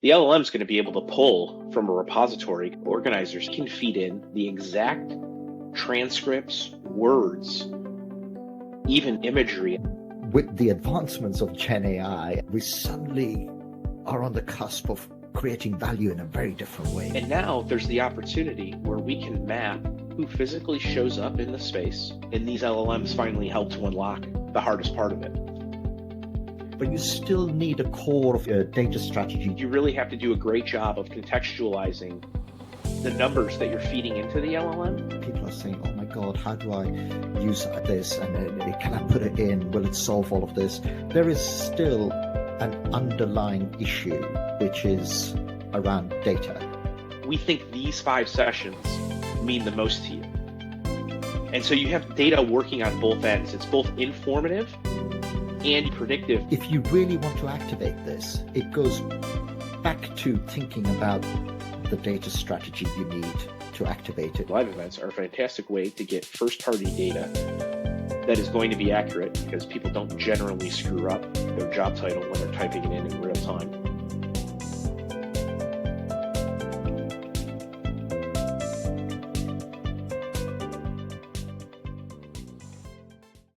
The LLM is going to be able to pull from a repository. Organizers can feed in the exact transcripts, words, even imagery. With the advancements of Gen AI, we suddenly are on the cusp of creating value in a very different way. And now there's the opportunity where we can map who physically shows up in the space, and these LLMs finally help to unlock the hardest part of it. But you still need a core of your data strategy. You really have to do a great job of contextualizing the numbers that you're feeding into the LLM. People are saying, oh my God, how do I use this? And can I put it in? Will it solve all of this? There is still an underlying issue, which is around data. We think these 5 sessions mean the most to you. And so you have data working on both ends. It's both informative and predictive. If you really want to activate this, it goes back to thinking about the data strategy you need to activate it. Live events are a fantastic way to get first-party data that is going to be accurate, because people don't generally screw up their job title when they're typing it in real time.